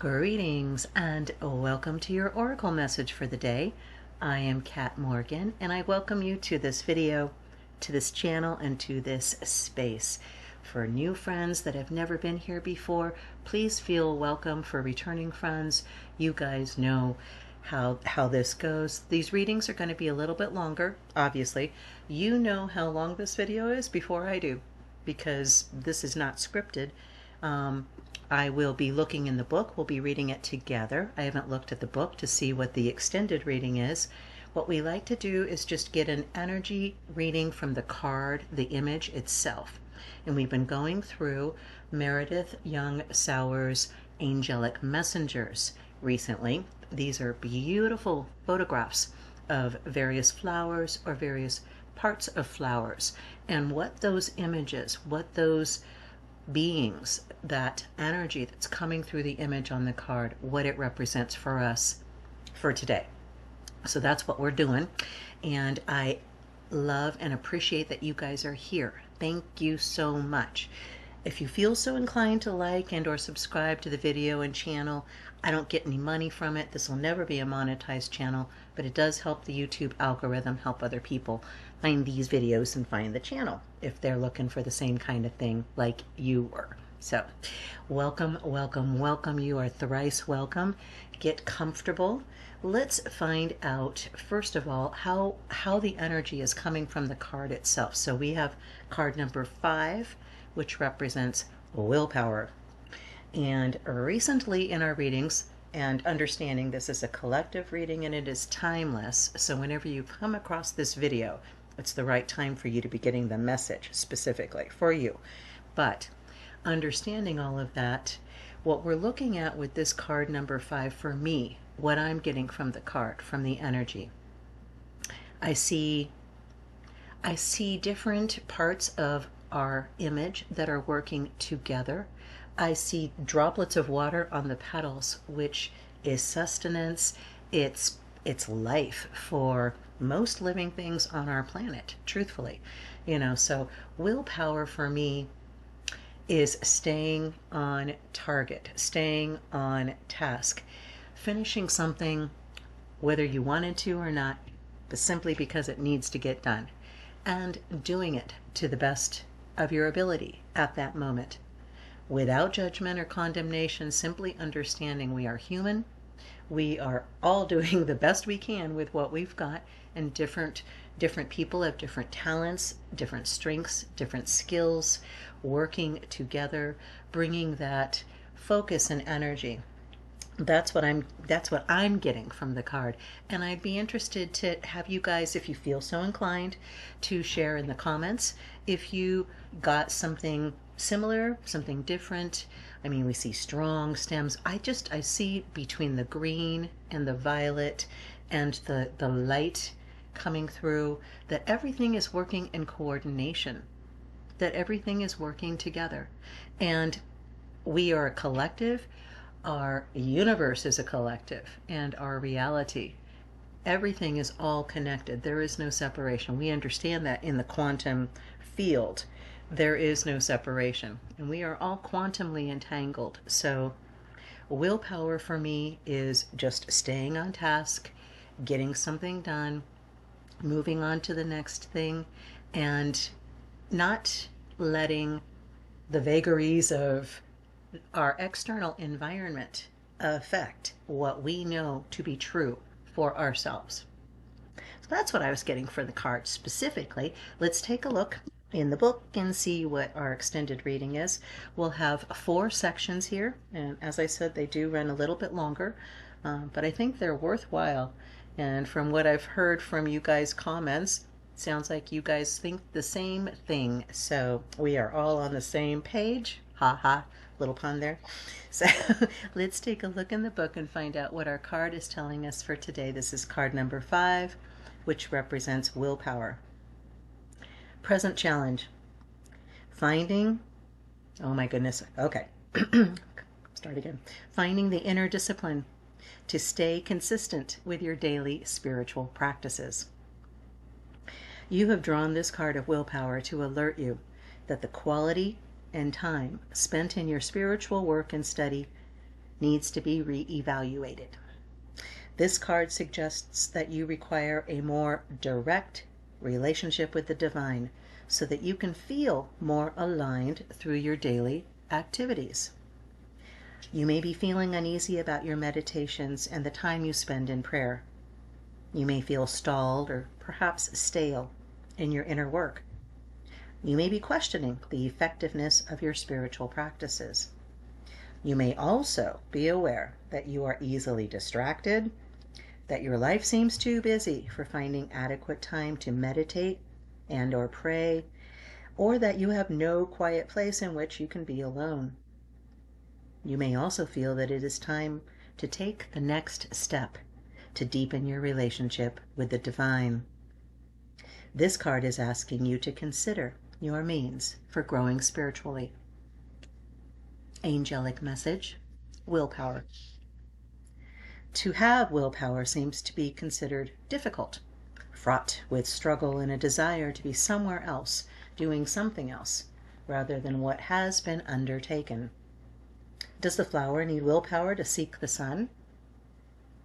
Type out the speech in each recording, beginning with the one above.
Greetings and welcome to your Oracle message for the day. I am Kat Morgan and I welcome you to this video, to this channel, and to this space. For new friends that have never been here before, please feel welcome. For returning friends, you guys know how this goes. These readings are going to be a little bit longer, obviously. You know how long this video is before I do, because this is not scripted. I will be looking in the book. We'll be reading it together. I haven't looked at the book to see what the extended reading is. What we like to do is just get an energy reading from the card, the image itself. And we've been going through Meredith Young-Sowers' Angelic Messengers recently. These are beautiful photographs of various flowers or various parts of flowers, and what those images, what those beings, that energy that's coming through the image on the card, what it represents for us for today. So that's what we're doing, and I love and appreciate that you guys are here. Thank you so much. If you feel so inclined to like and or subscribe to the video and channel, I don't get any money from it. This will never be a monetized channel, but it does help the YouTube algorithm, help other people find these videos and find the channel if they're looking for the same kind of thing like you were. So welcome, welcome, welcome. You are thrice welcome. Get comfortable. Let's find out, first of all, how the energy is coming from the card itself. So we have card number 5, which represents willpower. And recently in our readings, and understanding this is a collective reading and it is timeless, so whenever you come across this video, it's the right time for you to be getting the message specifically for you. But understanding all of that, what we're looking at with this card number 5, for me, what I'm getting from the card, from the energy, I see different parts of our image that are working together. I see droplets of water on the petals, which is sustenance. It's life for most living things on our planet, truthfully. So willpower for me is staying on target, staying on task, finishing something whether you wanted to or not, but simply because it needs to get done, and doing it to the best of your ability at that moment, without judgment or condemnation, simply understanding we are human. We are all doing the best we can with what we've got, and different people have different talents, different strengths, different skills, working together, bringing that focus and energy. That's what I'm getting from the card. And I'd be interested to have you guys, if you feel so inclined, to share in the comments if you got something similar, something different. I mean, we see strong stems. I see between the green and the violet and the light coming through that everything is working in coordination, that everything is working together. And we are a collective. Our universe is a collective, and our reality, everything is all connected. There is no separation. We understand that in the quantum field, there is no separation, and we are all quantumly entangled. So willpower for me is just staying on task, getting something done, moving on to the next thing, and not letting the vagaries of our external environment affect what we know to be true for ourselves. So that's what I was getting for the card specifically. Let's take a look in the book and see what our extended reading is. We'll have 4 sections here, and as I said, they do run a little bit longer, but I think they're worthwhile. And from what I've heard from you guys' comments, sounds like you guys think the same thing. So we are all on the same page. Ha ha. Little pun there. So let's take a look in the book and find out what our card is telling us for today. This is card number 5, which represents willpower. Present challenge. Finding, oh my goodness, okay. Start again. Finding the inner discipline to stay consistent with your daily spiritual practices. You have drawn this card of willpower to alert you that the quality and time spent in your spiritual work and study needs to be re-evaluated. This card suggests that you require a more direct relationship with the divine so that you can feel more aligned through your daily activities. You may be feeling uneasy about your meditations and the time you spend in prayer. You may feel stalled or perhaps stale in your inner work. You may be questioning the effectiveness of your spiritual practices. You may also be aware that you are easily distracted, that your life seems too busy for finding adequate time to meditate and or pray, or that you have no quiet place in which you can be alone. You may also feel that it is time to take the next step to deepen your relationship with the divine. This card is asking you to consider your means for growing spiritually. Angelic message, willpower. To have willpower seems to be considered difficult, fraught with struggle and a desire to be somewhere else, doing something else, rather than what has been undertaken. Does the flower need willpower to seek the sun?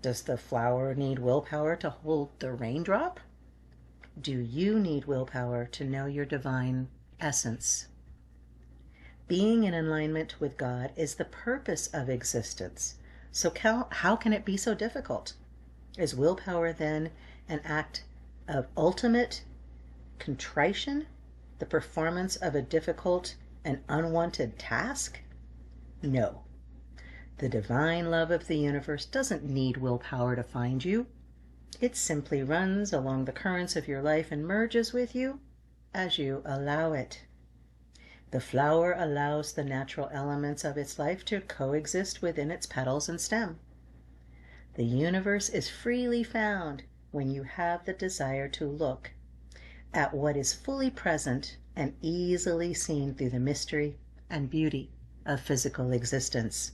Does the flower need willpower to hold the raindrop? Do you need willpower to know your divine essence? Being in alignment with God is the purpose of existence. So how can it be so difficult? Is willpower then an act of ultimate contrition, the performance of a difficult and unwanted task? No. The divine love of the universe doesn't need willpower to find you. It simply runs along the currents of your life and merges with you as you allow it. The flower allows the natural elements of its life to coexist within its petals and stem. The universe is freely found when you have the desire to look at what is fully present and easily seen through the mystery and beauty of physical existence.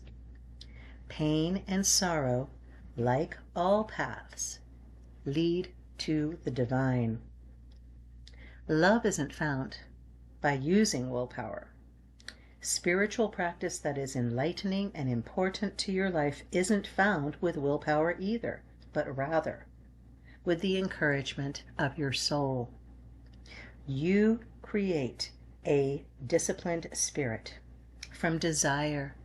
Pain and sorrow, like all paths, lead to the divine. Love isn't found by using willpower. Spiritual practice that is enlightening and important to your life isn't found with willpower either, but rather with the encouragement of your soul. You create a disciplined spirit from desire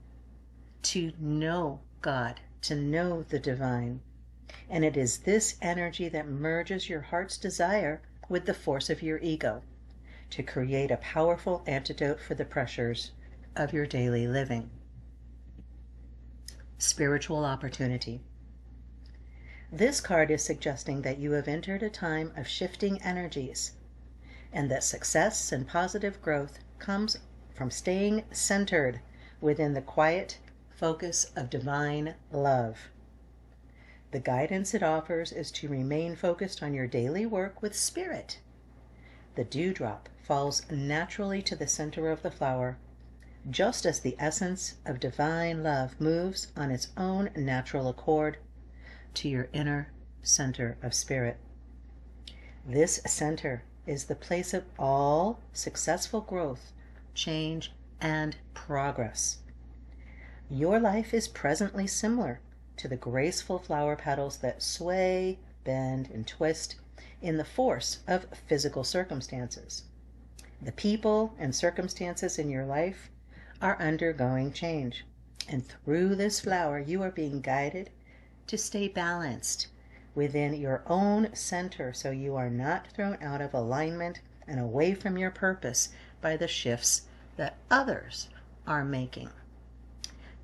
to know God, to know the divine. And it is this energy that merges your heart's desire with the force of your ego to create a powerful antidote for the pressures of your daily living. Spiritual opportunity. This card is suggesting that you have entered a time of shifting energies and that success and positive growth comes from staying centered within the quiet focus of divine love. The guidance it offers is to remain focused on your daily work with spirit. The dewdrop falls naturally to the center of the flower, just as the essence of divine love moves on its own natural accord to your inner center of spirit. This center is the place of all successful growth, change, and progress. Your life is presently similar to the graceful flower petals that sway, bend, and twist in the force of physical circumstances. The people and circumstances in your life are undergoing change, and through this flower you are being guided to stay balanced within your own center so you are not thrown out of alignment and away from your purpose by the shifts that others are making.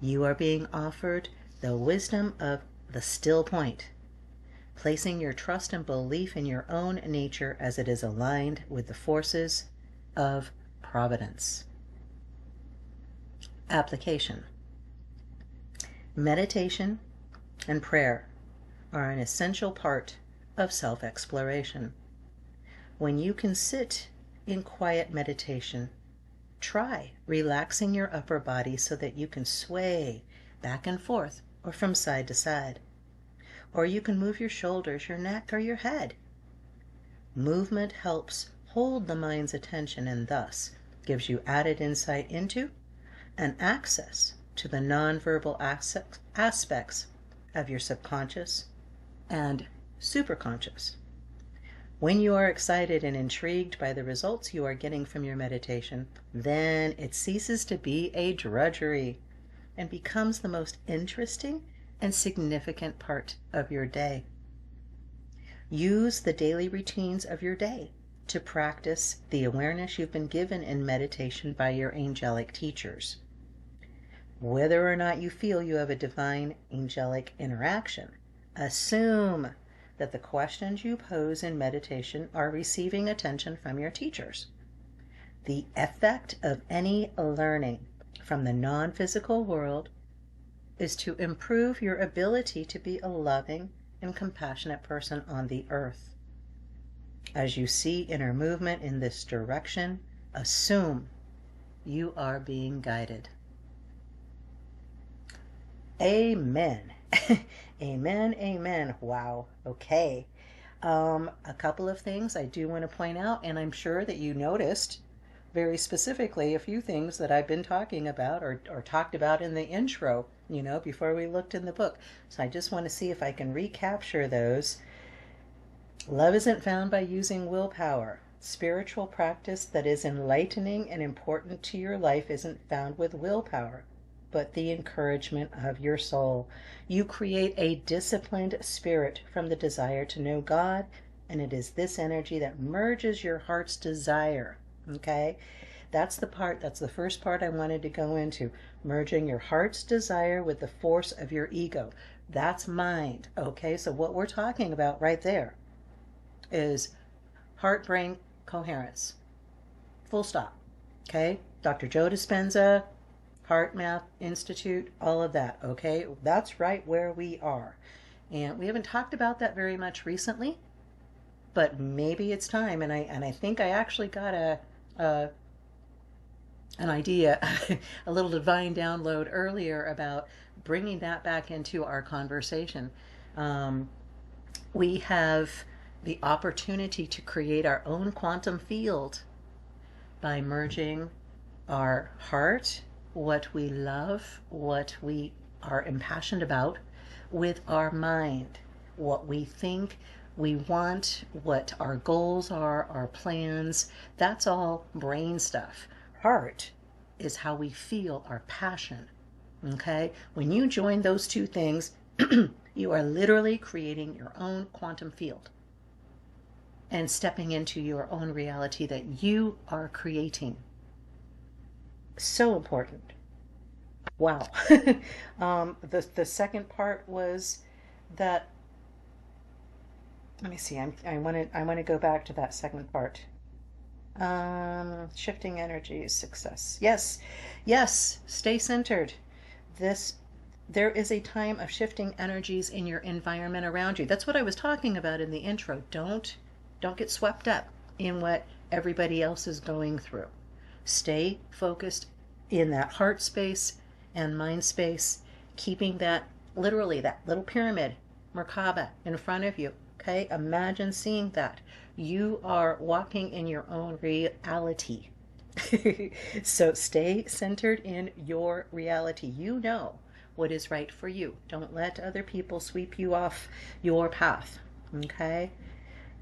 You are being offered the wisdom of the still point, placing your trust and belief in your own nature as it is aligned with the forces of providence. Application. Meditation and prayer are an essential part of self-exploration. When you can sit in quiet meditation, try relaxing your upper body so that you can sway back and forth or from side to side. Or you can move your shoulders, your neck, or your head. Movement helps hold the mind's attention and thus gives you added insight into and access to the nonverbal aspects of your subconscious and superconscious. When you are excited and intrigued by the results you are getting from your meditation, then it ceases to be a drudgery and becomes the most interesting and significant part of your day. Use the daily routines of your day to practice the awareness you've been given in meditation by your angelic teachers. Whether or not you feel you have a divine angelic interaction, assume that the questions you pose in meditation are receiving attention from your teachers. The effect of any learning from the non-physical world is to improve your ability to be a loving and compassionate person on the earth. As you see inner movement in this direction, assume you are being guided. Amen. Amen, amen. Wow. Okay. A couple of things I do want to point out, and I'm sure that you noticed very specifically a few things that I've been talking about or talked about in the intro, before we looked in the book. So I just want to see if I can recapture those. Love isn't found by using willpower. Spiritual practice that is enlightening and important to your life isn't found with willpower, but the encouragement of your soul. You create a disciplined spirit from the desire to know God, and it is this energy that merges your heart's desire. Okay? That's the first part I wanted to go into. Merging your heart's desire with the force of your ego. That's mind. Okay? So what we're talking about right there is heart-brain coherence. Full stop. Okay? Dr. Joe Dispenza, Heart Math Institute, all of that, okay? That's right where we are. And we haven't talked about that very much recently, but maybe it's time. And I think I actually got an idea, a little divine download earlier about bringing that back into our conversation. We have the opportunity to create our own quantum field by merging our heart, what we love, what we are impassioned about, with our mind, what we think we want, what our goals are, our plans. That's all brain stuff. Heart is how we feel, our passion. Okay? When you join those two things, you are literally creating your own quantum field and stepping into your own reality that you are creating. So important. Wow. The second part was that, let me see, I want to go back to that second part. Shifting energies, success. Yes, stay centered. There is a time of shifting energies in your environment around you. That's what I was talking about in the intro. Don't get swept up in what everybody else is going through. Stay focused in that heart space and mind space, keeping that, literally, that little pyramid, Merkaba, in front of you. Okay? Imagine seeing that. You are walking in your own reality. So stay centered in your reality. You know what is right for you. Don't let other people sweep you off your path. Okay?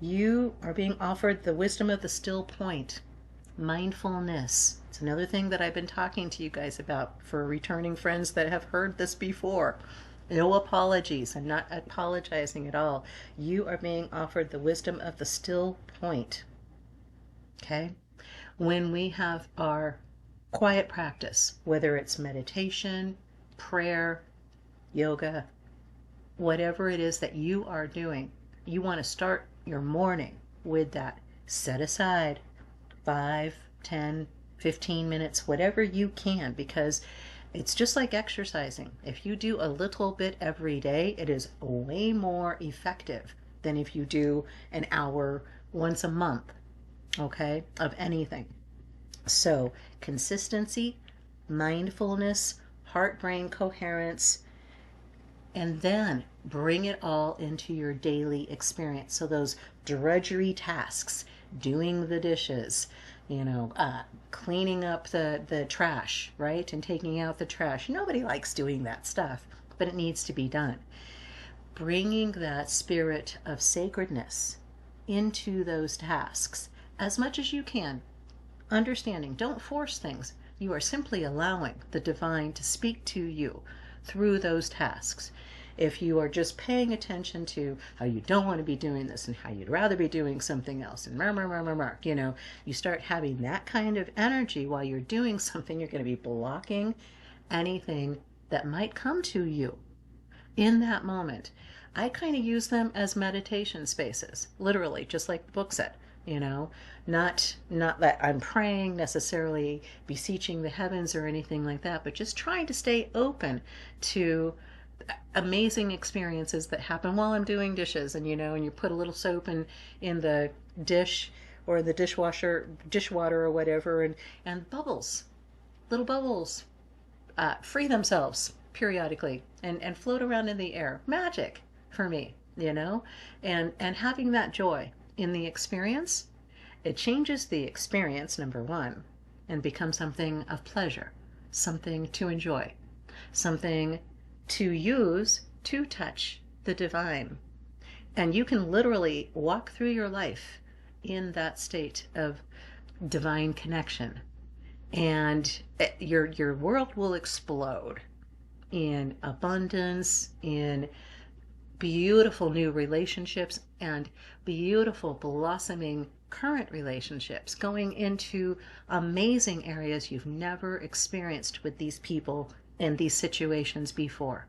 You are being offered the wisdom of the still point. Mindfulness. It's another thing that I've been talking to you guys about for returning friends that have heard this before. No apologies. I'm not apologizing at all. You are being offered the wisdom of the still point. Okay? When we have our quiet practice, whether it's meditation, prayer, yoga, whatever it is that you are doing, you want to start your morning with that. Set aside 5, 10, 15 minutes, whatever you can, because it's just like exercising. If you do a little bit every day, it is way more effective than if you do an hour once a month, okay, of anything. So consistency, mindfulness, heart-brain coherence, and then bring it all into your daily experience. So those drudgery tasks, doing the dishes, cleaning up the trash, right? And taking out the trash. Nobody likes doing that stuff, but it needs to be done. Bringing that spirit of sacredness into those tasks as much as you can. Understanding, don't force things. You are simply allowing the divine to speak to you through those tasks. If you are just paying attention to how you don't want to be doing this and how you'd rather be doing something else and you start having that kind of energy while you're doing something, you're going to be blocking anything that might come to you in that moment. I kind of use them as meditation spaces, literally, just like the book said. Not that I'm praying necessarily, beseeching the heavens or anything like that, but just trying to stay open to amazing experiences that happen while I'm doing dishes. And you put a little soap in the dish or the dishwater or whatever, and little bubbles free themselves periodically and float around in the air. Magic for me, and having that joy in the experience, it changes the experience, number one, and becomes something of pleasure, something to enjoy, something to use to touch the divine. And you can literally walk through your life in that state of divine connection, and your world will explode in abundance, in beautiful new relationships, and beautiful blossoming current relationships, going into amazing areas you've never experienced with these people and these situations before.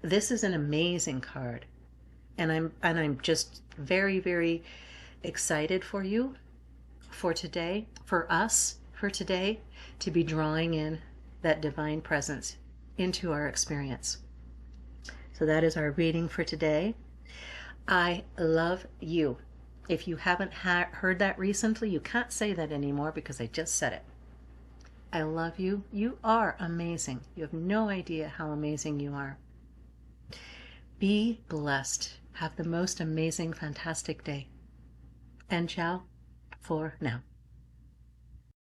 This is an amazing card, and I'm just very, very excited for you for today, for us for today, to be drawing in that divine presence into our experience. So that is our reading for today. I love you. If you haven't heard that recently, you can't say that anymore because I just said it. I love you. You are amazing. You have no idea how amazing you are. Be blessed. Have the most amazing, fantastic day. And ciao for now.